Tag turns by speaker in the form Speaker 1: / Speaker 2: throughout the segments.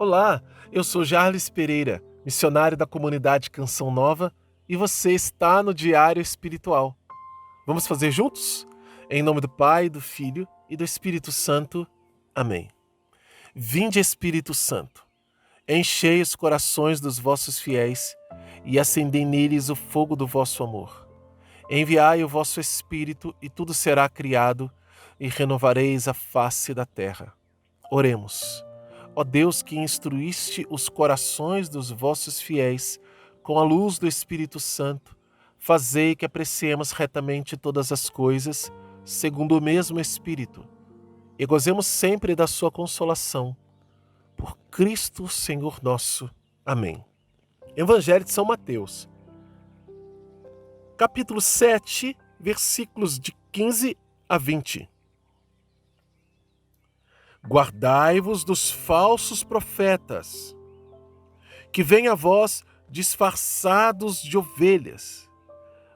Speaker 1: Olá, eu sou Jarles Pereira, missionário da comunidade Canção Nova, e você está no Diário Espiritual. Vamos fazer juntos? Em nome do Pai, do Filho e do Espírito Santo. Amém. Vinde, Espírito Santo, enchei os corações dos vossos fiéis e acendei neles o fogo do vosso amor. Enviai o vosso Espírito e tudo será criado e renovareis a face da terra. Oremos. Ó Deus, que instruíste os corações dos vossos fiéis com a luz do Espírito Santo, fazei que apreciemos retamente todas as coisas, segundo o mesmo Espírito, e gozemos sempre da sua consolação. Por Cristo, Senhor nosso. Amém. Evangelho de São Mateus, capítulo 7, versículos de 15 a 20. Guardai-vos dos falsos profetas, que vêm a vós disfarçados de ovelhas,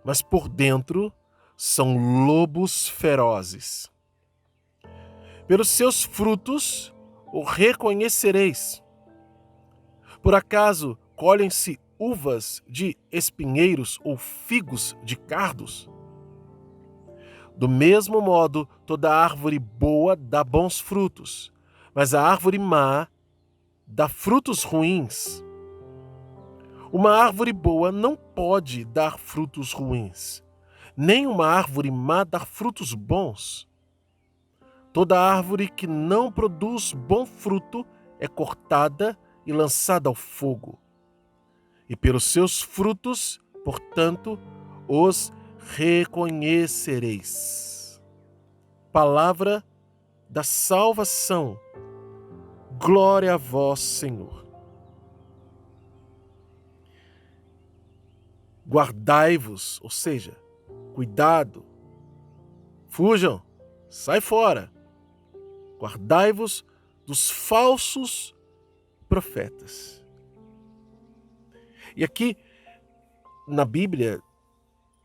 Speaker 1: mas por dentro são lobos ferozes. Pelos seus frutos o reconhecereis. Por acaso colhem-se uvas de espinheiros ou figos de cardos? Do mesmo modo, toda árvore boa dá bons frutos, mas a árvore má dá frutos ruins. Uma árvore boa não pode dar frutos ruins, nem uma árvore má dar frutos bons. Toda árvore que não produz bom fruto é cortada e lançada ao fogo. E pelos seus frutos, portanto, os reconhecereis. Palavra da salvação. Glória a vós, Senhor. Guardai-vos, ou seja, cuidado, fujam, sai fora. Guardai-vos dos falsos profetas. E aqui, na Bíblia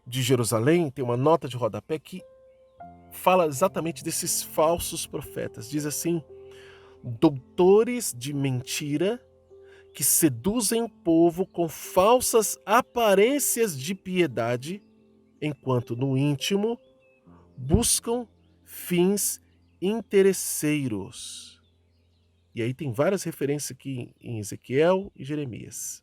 Speaker 1: de Jerusalém, tem uma nota de rodapé que fala exatamente desses falsos profetas. Diz assim: doutores de mentira que seduzem o povo com falsas aparências de piedade, enquanto no íntimo buscam fins interesseiros. E aí tem várias referências aqui em Ezequiel e Jeremias.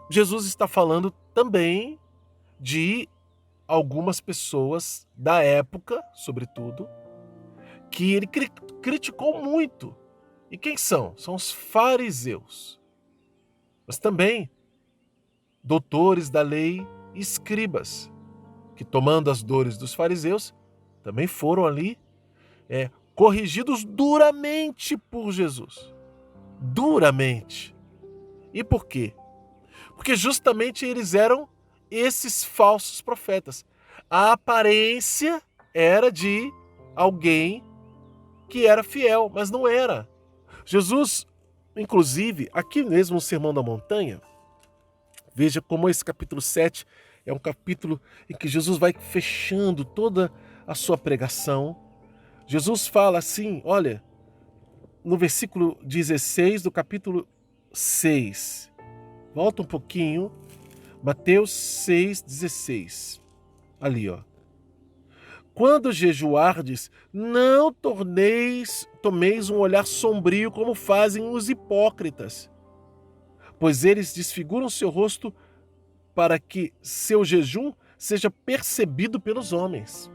Speaker 1: Jesus está falando também de algumas pessoas da época, sobretudo, que ele criticou muito. E quem são? São os fariseus. Mas também doutores da lei e escribas, que tomando as dores dos fariseus, também foram ali corrigidos duramente por Jesus. Duramente. E por quê? Porque justamente eles eram esses falsos profetas. A aparência era de alguém que era fiel, mas não era. Jesus, inclusive, aqui mesmo no Sermão da Montanha, veja como esse capítulo 7 é um capítulo em que Jesus vai fechando toda a sua pregação. Jesus fala assim, olha, no versículo 16 do capítulo 6, volta um pouquinho, Mateus 6,16. Ali, ó. Quando jejuardes, não tomeis um olhar sombrio como fazem os hipócritas, pois eles desfiguram seu rosto para que seu jejum seja percebido pelos homens.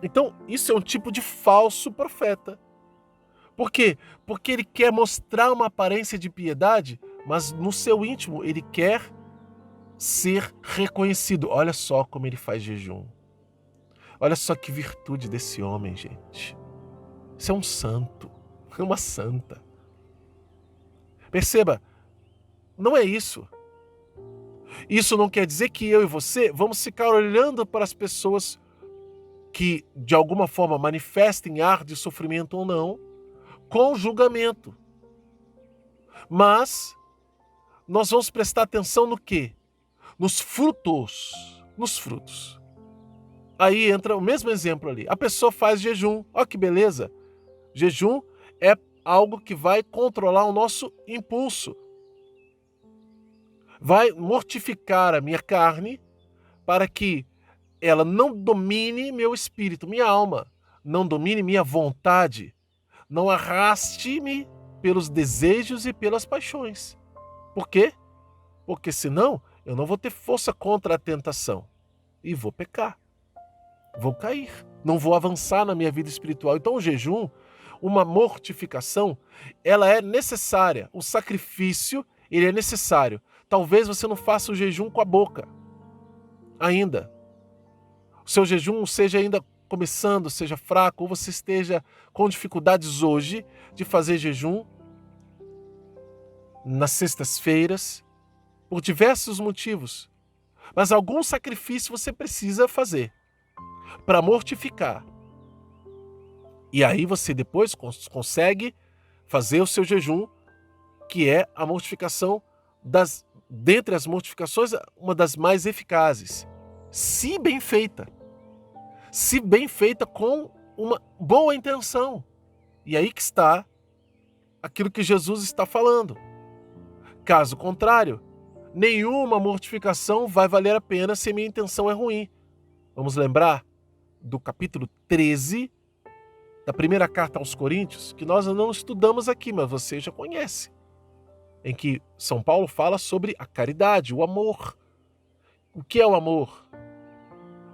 Speaker 1: Então, isso é um tipo de falso profeta. Por quê? Porque ele quer mostrar uma aparência de piedade, mas no seu íntimo ele quer ser reconhecido. Olha só como ele faz jejum. Olha só que virtude desse homem, gente. Isso é um santo, é uma santa. Perceba, não é isso. Isso não quer dizer que eu e você vamos ficar olhando para as pessoas que de alguma forma manifestem ar de sofrimento ou não, com julgamento. Mas nós vamos prestar atenção no quê? Nos frutos. Nos frutos. Aí entra o mesmo exemplo ali. A pessoa faz jejum. Olha que beleza. Jejum é algo que vai controlar o nosso impulso. Vai mortificar a minha carne para que ela não domine meu espírito, minha alma, não domine minha vontade, não arraste-me pelos desejos e pelas paixões. Por quê? Porque senão eu não vou ter força contra a tentação e vou pecar, vou cair, não vou avançar na minha vida espiritual. Então o jejum, uma mortificação, ela é necessária, o sacrifício, ele é necessário. Talvez você não faça o jejum com a boca ainda. O seu jejum seja ainda começando, seja fraco, ou você esteja com dificuldades hoje de fazer jejum nas sextas-feiras, por diversos motivos. Mas algum sacrifício você precisa fazer para mortificar. E aí você depois consegue fazer o seu jejum, que é a mortificação dentre as mortificações, uma das mais eficazes, se bem feita. Se bem feita com uma boa intenção. E aí que está aquilo que Jesus está falando. Caso contrário, nenhuma mortificação vai valer a pena se minha intenção é ruim. Vamos lembrar do capítulo 13 da primeira carta aos Coríntios, que nós não estudamos aqui, mas você já conhece, em que São Paulo fala sobre a caridade, o amor. O que é o amor?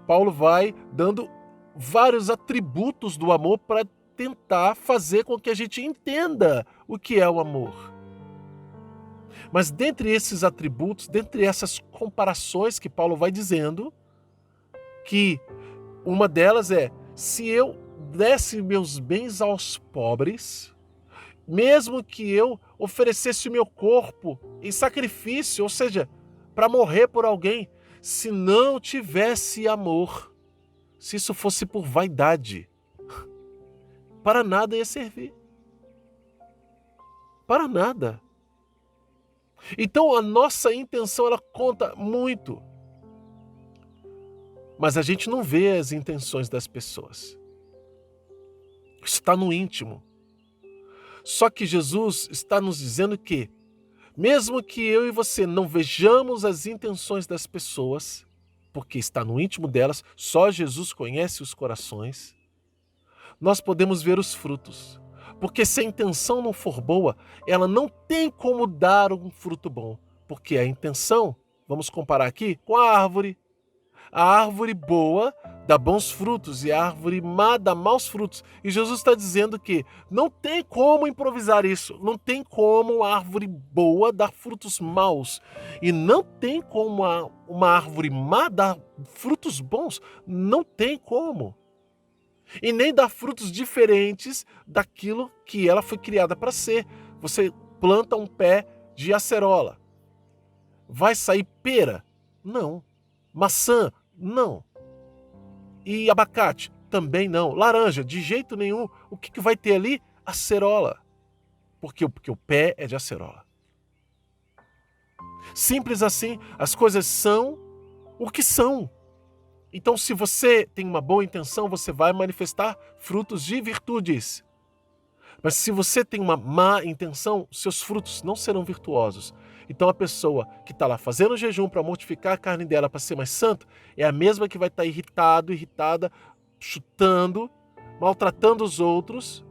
Speaker 1: Paulo vai dando vários atributos do amor para tentar fazer com que a gente entenda o que é o amor. Mas dentre esses atributos, dentre essas comparações que Paulo vai dizendo, que uma delas é: se eu desse meus bens aos pobres, mesmo que eu oferecesse o meu corpo em sacrifício, ou seja, para morrer por alguém, se não tivesse amor, se isso fosse por vaidade, para nada ia servir. Para nada. Então a nossa intenção, ela conta muito. Mas a gente não vê as intenções das pessoas. Isso está no íntimo. Só que Jesus está nos dizendo que, mesmo que eu e você não vejamos as intenções das pessoas, porque está no íntimo delas, só Jesus conhece os corações, nós podemos ver os frutos. Porque se a intenção não for boa, ela não tem como dar um fruto bom. Porque a intenção, vamos comparar aqui com a árvore. A árvore boa dá bons frutos e a árvore má dá maus frutos. E Jesus está dizendo que não tem como improvisar isso. Não tem como a árvore boa dar frutos maus. E não tem como uma árvore má dar frutos bons. Não tem como. E nem dar frutos diferentes daquilo que ela foi criada para ser. Você planta um pé de acerola. Vai sair pera? Não. Maçã? Não. E abacate? Também não. Laranja? De jeito nenhum. O que vai ter ali? Acerola. Por quê? Porque o pé é de acerola. Simples assim, as coisas são o que são. Então, se você tem uma boa intenção, você vai manifestar frutos de virtudes. Mas se você tem uma má intenção, seus frutos não serão virtuosos. Então a pessoa que está lá fazendo jejum para mortificar a carne dela para ser mais santa, é a mesma que vai estar irritada, chutando, maltratando os outros,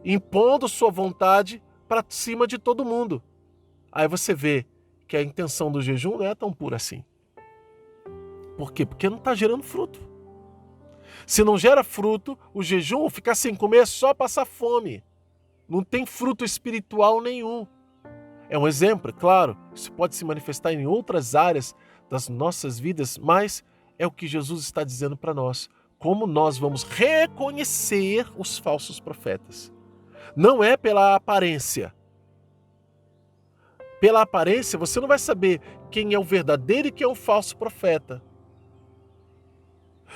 Speaker 1: impondo sua vontade para cima de todo mundo. Aí você vê que a intenção do jejum não é tão pura assim. Por quê? Porque não está gerando fruto. Se não gera fruto, o jejum, ficar sem comer é só passar fome. Não tem fruto espiritual nenhum. É um exemplo, é claro, isso pode se manifestar em outras áreas das nossas vidas, mas é o que Jesus está dizendo para nós. Como nós vamos reconhecer os falsos profetas. Não é pela aparência. Pela aparência, você não vai saber quem é o verdadeiro e quem é o falso profeta.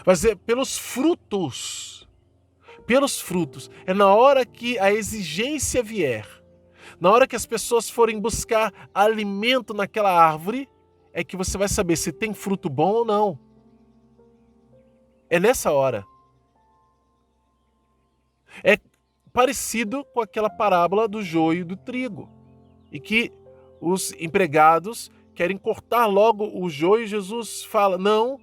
Speaker 1: Mas é pelos frutos. Pelos frutos. É na hora que a exigência vier, na hora que as pessoas forem buscar alimento naquela árvore, é que você vai saber se tem fruto bom ou não. É nessa hora. É parecido com aquela parábola do joio e do trigo, e que os empregados querem cortar logo o joio e Jesus fala, não,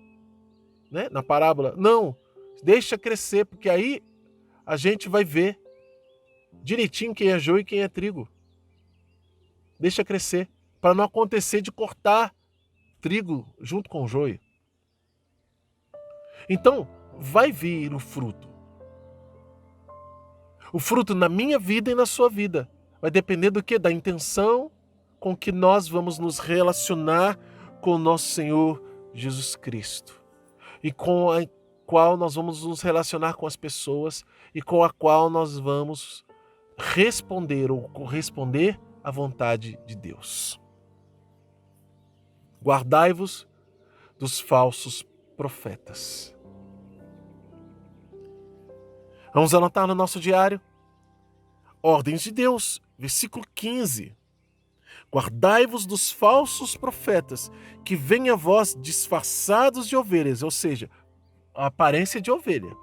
Speaker 1: né, na parábola, não, deixa crescer, porque aí a gente vai ver direitinho quem é joio e quem é trigo. Deixa crescer, para não acontecer de cortar trigo junto com o joio. Então, vai vir o fruto. O fruto na minha vida e na sua vida. Vai depender do quê? Da intenção com que nós vamos nos relacionar com o nosso Senhor Jesus Cristo. E com a qual nós vamos nos relacionar com as pessoas e com a qual nós vamos responder ou corresponder à vontade de Deus. Guardai-vos dos falsos profetas. Vamos anotar no nosso diário. Ordens de Deus, versículo 15. Guardai-vos dos falsos profetas, que vêm a vós disfarçados de ovelhas, ou seja, a aparência de ovelha.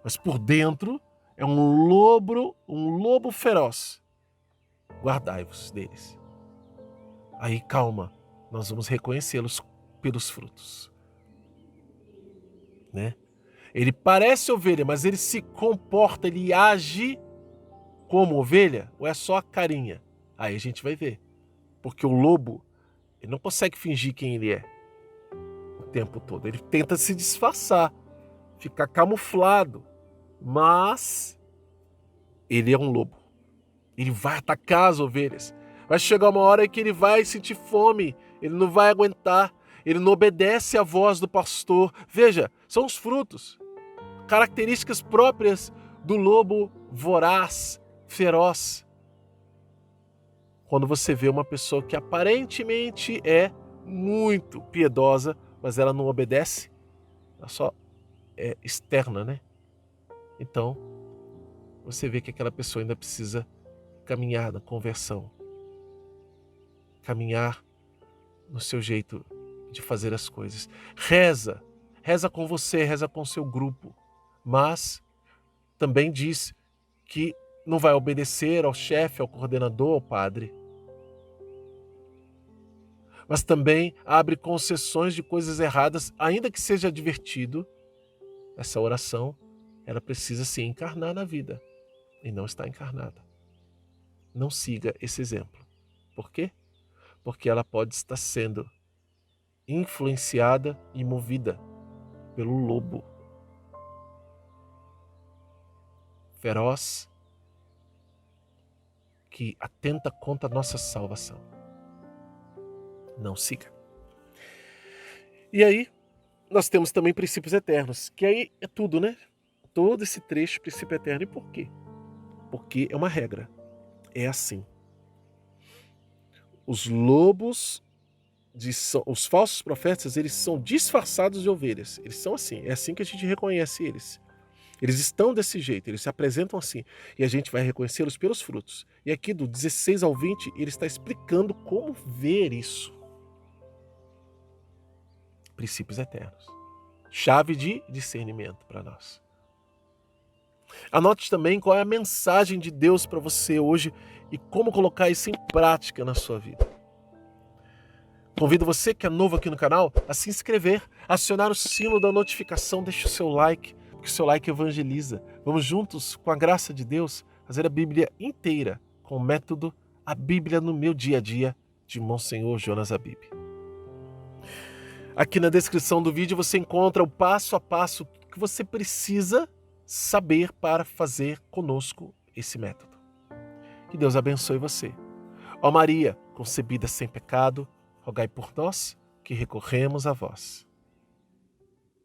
Speaker 1: Mas por dentro é um lobo feroz. Guardai-vos deles. Aí, calma, nós vamos reconhecê-los pelos frutos. Né? Ele parece ovelha, mas ele se comporta, ele age como ovelha, ou é só a carinha? Aí a gente vai ver. Porque o lobo, ele não consegue fingir quem ele é o tempo todo. Ele tenta se disfarçar, ficar camuflado. Mas ele é um lobo. Ele vai atacar as ovelhas. Vai chegar uma hora que ele vai sentir fome, ele não vai aguentar, ele não obedece à voz do pastor. Veja, são os frutos, características próprias do lobo voraz, feroz. Quando você vê uma pessoa que aparentemente é muito piedosa, mas ela não obedece, ela só é externa, né? Então, você vê que aquela pessoa ainda precisa caminhar na conversão, caminhar no seu jeito de fazer as coisas. Reza com você, reza com o seu grupo, mas também diz que não vai obedecer ao chefe, ao coordenador, ao padre. Mas também abre concessões de coisas erradas, ainda que seja divertido. Essa oração, ela precisa se encarnar na vida e não está encarnada. Não siga esse exemplo. Por quê? Porque ela pode estar sendo influenciada e movida pelo lobo feroz que atenta contra a nossa salvação. Não siga. E aí, nós temos também princípios eternos, que aí é tudo, né? Todo esse trecho, princípio eterno. E por quê? Porque é uma regra. É assim. Os lobos, os falsos profetas, eles são disfarçados de ovelhas. Eles são assim. É assim que a gente reconhece eles. Eles estão desse jeito, eles se apresentam assim. E a gente vai reconhecê-los pelos frutos. E aqui do 16 ao 20, ele está explicando como ver isso. Princípios eternos. Chave de discernimento para nós. Anote também qual é a mensagem de Deus para você hoje e como colocar isso em prática na sua vida. Convido você que é novo aqui no canal a se inscrever, acionar o sino da notificação, deixe o seu like, porque o seu like evangeliza. Vamos juntos, com a graça de Deus, fazer a Bíblia inteira com o método A Bíblia no Meu Dia a Dia, de Monsenhor Jonas Abib. Aqui na descrição do vídeo você encontra o passo a passo que você precisa saber para fazer conosco esse método. Que Deus abençoe você. Ó Maria, concebida sem pecado, rogai por nós que recorremos a vós.